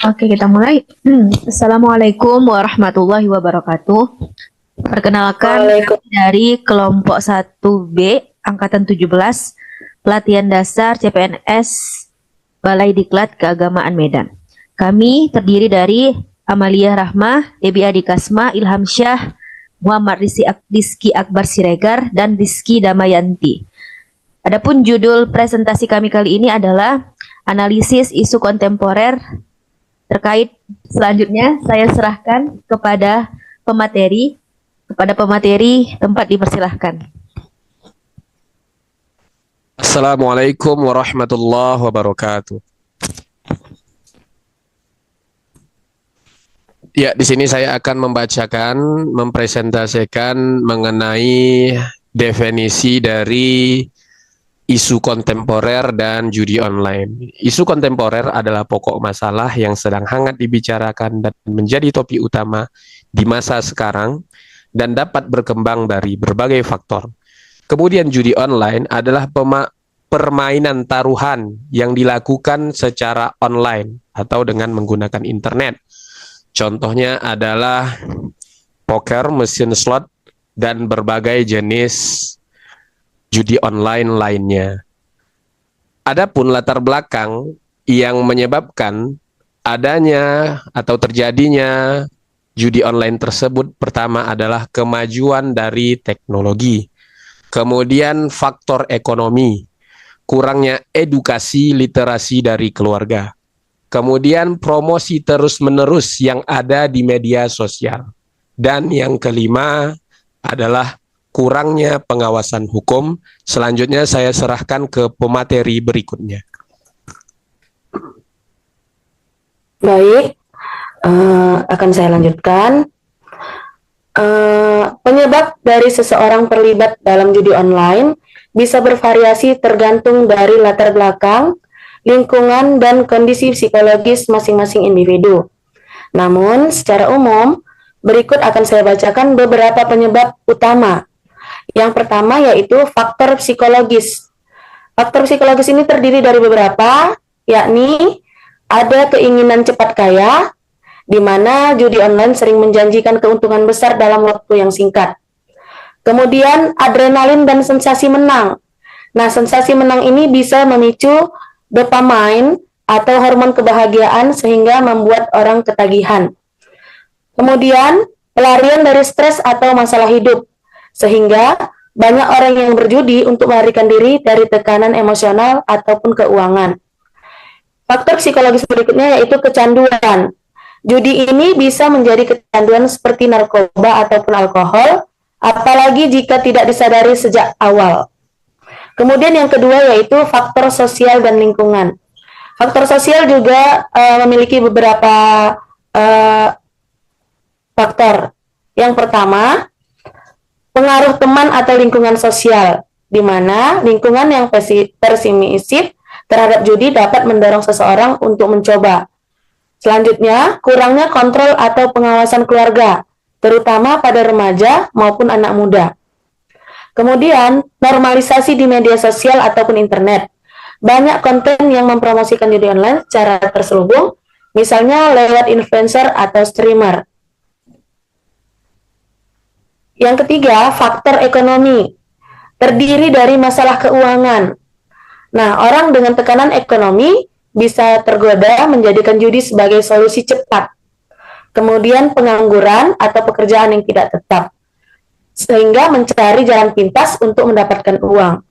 Oke, kita mulai. Assalamualaikum warahmatullahi wabarakatuh. Perkenalkan, Waalaikumsalam. kami dari kelompok 1B, Angkatan 17, Pelatihan Dasar CPNS, Balai Diklat Keagamaan Medan. Kami terdiri dari Amalia Rahmah, Debi Adikasma, Ilham Syah, Muhammad Rizky Akbar Siregar, dan Rizky Damayanti. Adapun judul presentasi kami kali ini adalah Analisis Isu Kontemporer. Terkait selanjutnya saya serahkan kepada pemateri. Tempat dipersilahkan. Assalamualaikum warahmatullahi wabarakatuh. Ya, di sini saya akan mempresentasikan mengenai definisi dari isu kontemporer dan judi online. Isu kontemporer adalah pokok masalah yang sedang hangat dibicarakan dan menjadi topik utama di masa sekarang dan dapat berkembang dari berbagai faktor. Kemudian judi online adalah permainan taruhan yang dilakukan secara online atau dengan menggunakan internet. Contohnya adalah poker, mesin slot, dan berbagai jenis judi online lainnya. Adapun latar belakang yang menyebabkan adanya atau terjadinya judi online tersebut, pertama adalah kemajuan dari teknologi, kemudian faktor ekonomi, kurangnya edukasi literasi dari keluarga, kemudian promosi terus-menerus yang ada di media sosial, dan yang kelima adalah kurangnya pengawasan hukum. Selanjutnya saya serahkan ke pemateri berikutnya. Baik, akan saya lanjutkan. Penyebab dari seseorang terlibat dalam judi online bisa bervariasi tergantung dari latar belakang, lingkungan, dan kondisi psikologis masing-masing individu. Namun, secara umum, berikut akan saya bacakan beberapa penyebab utama. Yang pertama yaitu faktor psikologis. Faktor psikologis ini terdiri dari beberapa, yakni ada keinginan cepat kaya, di mana judi online sering menjanjikan keuntungan besar dalam waktu yang singkat. Kemudian adrenalin dan sensasi menang. Nah, sensasi menang ini bisa memicu dopamin atau hormon kebahagiaan sehingga membuat orang ketagihan. Kemudian pelarian dari stres atau masalah hidup, sehingga banyak orang yang berjudi untuk melarikan diri dari tekanan emosional ataupun keuangan. Faktor psikologis berikutnya yaitu kecanduan. Judi ini bisa menjadi kecanduan seperti narkoba ataupun alkohol, apalagi jika tidak disadari sejak awal. Kemudian yang kedua yaitu faktor sosial dan lingkungan. Faktor sosial juga memiliki beberapa faktor. Yang pertama, pengaruh teman atau lingkungan sosial, di mana lingkungan yang permisif terhadap judi dapat mendorong seseorang untuk mencoba. Selanjutnya, kurangnya kontrol atau pengawasan keluarga, terutama pada remaja maupun anak muda. Kemudian, normalisasi di media sosial ataupun internet. Banyak konten yang mempromosikan judi online secara terselubung, misalnya lewat influencer atau streamer. Yang ketiga, faktor ekonomi. Terdiri dari masalah keuangan. Nah, orang dengan tekanan ekonomi bisa tergoda menjadikan judi sebagai solusi cepat. Kemudian pengangguran atau pekerjaan yang tidak tetap, sehingga mencari jalan pintas untuk mendapatkan uang.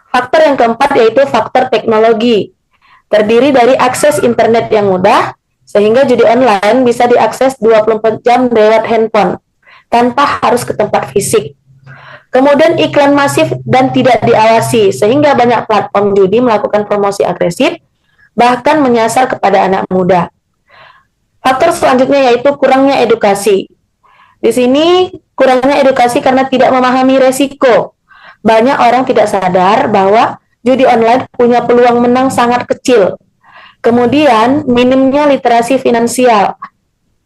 Faktor yang keempat yaitu faktor teknologi. Terdiri dari akses internet yang mudah, sehingga judi online bisa diakses 24 jam lewat handphone, tanpa harus ke tempat fisik. Kemudian iklan masif dan tidak diawasi, sehingga banyak platform judi melakukan promosi agresif, bahkan menyasar kepada anak muda. Faktor selanjutnya yaitu kurangnya edukasi. Di sini kurangnya edukasi karena tidak memahami resiko. Banyak orang tidak sadar bahwa judi online punya peluang menang sangat kecil. Kemudian minimnya literasi finansial,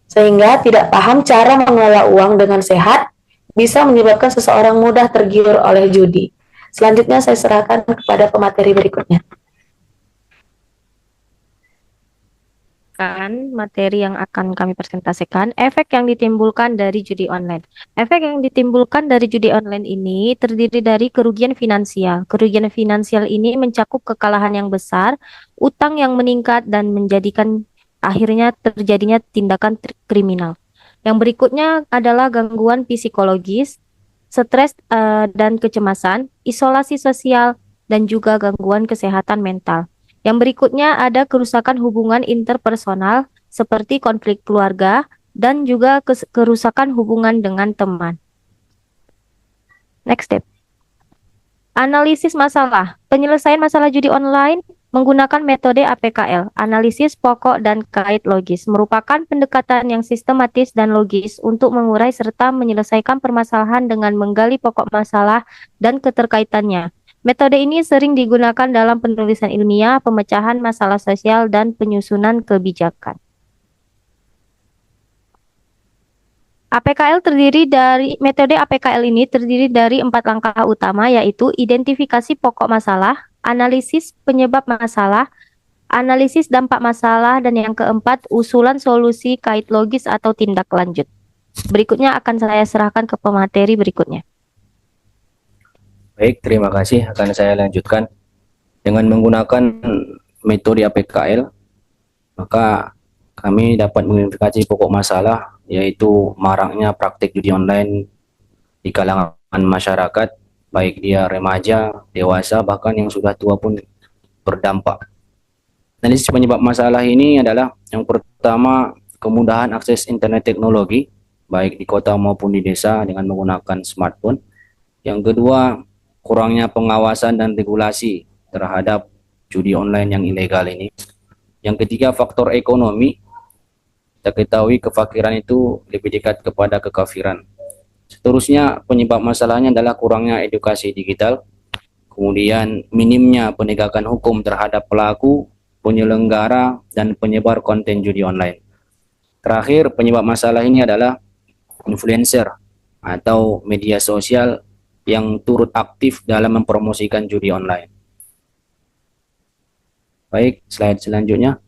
sehingga tidak paham cara mengelola uang dengan sehat, bisa menyebabkan seseorang mudah tergiur oleh judi. Selanjutnya saya serahkan kepada pemateri berikutnya. membacakan materi yang akan kami presentasikan, efek yang ditimbulkan dari judi online. Efek yang ditimbulkan dari judi online ini terdiri dari kerugian finansial. Kerugian finansial ini mencakup kekalahan yang besar, utang yang meningkat, dan menjadikan akhirnya terjadinya tindakan kriminal. Yang berikutnya adalah gangguan psikologis, stres dan kecemasan, isolasi sosial, dan juga gangguan kesehatan mental. Yang berikutnya ada kerusakan hubungan interpersonal seperti konflik keluarga dan juga kerusakan hubungan dengan teman. Next step. Analisis masalah. Penyelesaian masalah judi online menggunakan metode APKL, analisis pokok dan kait logis, merupakan pendekatan yang sistematis dan logis untuk mengurai serta menyelesaikan permasalahan dengan menggali pokok masalah dan keterkaitannya. Metode ini sering digunakan dalam penulisan ilmiah, pemecahan masalah sosial, dan penyusunan kebijakan. Metode APKL ini terdiri dari 4 langkah utama, yaitu identifikasi pokok masalah, analisis penyebab masalah, analisis dampak masalah, dan yang keempat, usulan solusi kait logis atau tindak lanjut. Berikutnya akan saya serahkan ke pemateri berikutnya. Baik, terima kasih. Akan saya lanjutkan. Dengan menggunakan metode APKL, maka kami dapat mengidentifikasi pokok masalah, yaitu maraknya praktik judi online di kalangan masyarakat, baik dia remaja, dewasa, bahkan yang sudah tua pun berdampak. Analisis penyebab masalah ini adalah yang pertama, kemudahan akses internet teknologi, baik di kota maupun di desa dengan menggunakan smartphone. Yang kedua, kurangnya pengawasan dan regulasi terhadap judi online yang ilegal ini. Yang ketiga, faktor ekonomi. Kita ketahui kefakiran itu lebih dekat kepada kekafiran. Seterusnya, penyebab masalahnya adalah kurangnya edukasi digital, kemudian minimnya penegakan hukum terhadap pelaku, penyelenggara, dan penyebar konten judi online. Terakhir, penyebab masalah ini adalah influencer atau media sosial yang turut aktif dalam mempromosikan judi online. Baik, slide selanjutnya.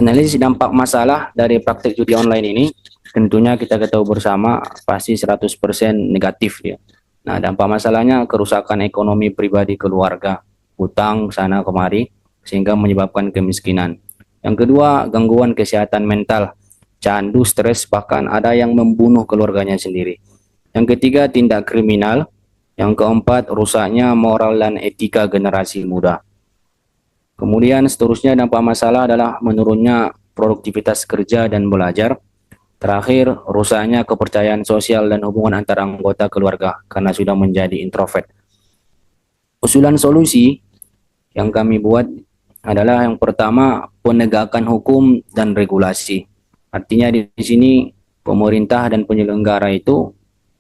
Analisis dampak masalah dari praktik judi online ini tentunya kita ketahui bersama pasti 100% negatif ya. Nah, dampak masalahnya kerusakan ekonomi pribadi keluarga, hutang sana kemari sehingga menyebabkan kemiskinan. Yang kedua, gangguan kesehatan mental, candu, stres, bahkan ada yang membunuh keluarganya sendiri. Yang ketiga, tindak kriminal. Yang keempat, rusaknya moral dan etika generasi muda. Kemudian seterusnya dampak masalah adalah menurunnya produktivitas kerja dan belajar. Terakhir, rusaknya kepercayaan sosial dan hubungan antara anggota keluarga karena sudah menjadi introvert. Usulan solusi yang kami buat adalah yang pertama, penegakan hukum dan regulasi. Artinya di sini pemerintah dan penyelenggara itu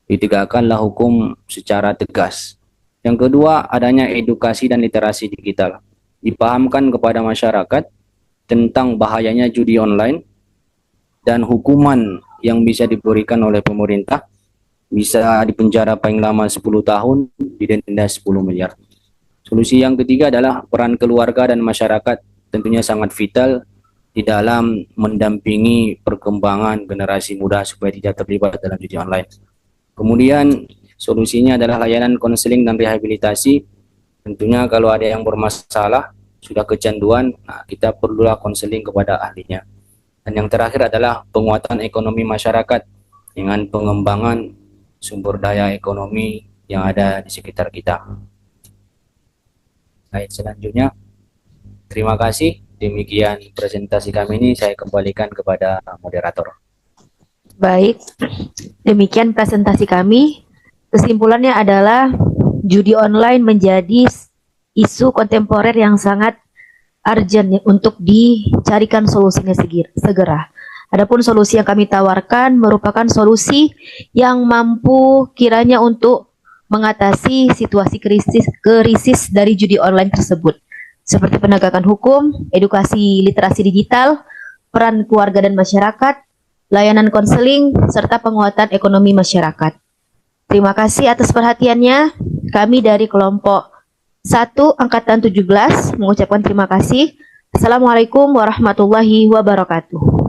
ditegakkanlah hukum secara tegas. Yang kedua, adanya edukasi dan literasi digital. Dipahamkan kepada masyarakat tentang bahayanya judi online dan hukuman yang bisa diberikan oleh pemerintah, bisa dipenjara paling lama 10 tahun, didenda 10 miliar. Solusi yang ketiga adalah peran keluarga dan masyarakat tentunya sangat vital di dalam mendampingi perkembangan generasi muda supaya tidak terlibat dalam judi online. Kemudian solusinya adalah layanan konseling dan rehabilitasi. Tentunya kalau ada yang bermasalah, sudah kecanduan, nah kita perlulah konseling kepada ahlinya. Dan yang terakhir adalah penguatan ekonomi masyarakat dengan pengembangan sumber daya ekonomi yang ada di sekitar kita. Baik, selanjutnya, terima kasih. Demikian presentasi kami ini, saya kembalikan kepada moderator. Baik, demikian presentasi kami. Kesimpulannya adalah judi online menjadi isu kontemporer yang sangat urgent untuk dicarikan solusinya segera. Adapun solusi yang kami tawarkan merupakan solusi yang mampu kiranya untuk mengatasi situasi krisis dari judi online tersebut, seperti penegakan hukum, edukasi literasi digital, peran keluarga dan masyarakat, layanan konseling, serta penguatan ekonomi masyarakat. Terima kasih atas perhatiannya. Kami dari kelompok 1 Angkatan 17 mengucapkan terima kasih. Assalamualaikum warahmatullahi wabarakatuh.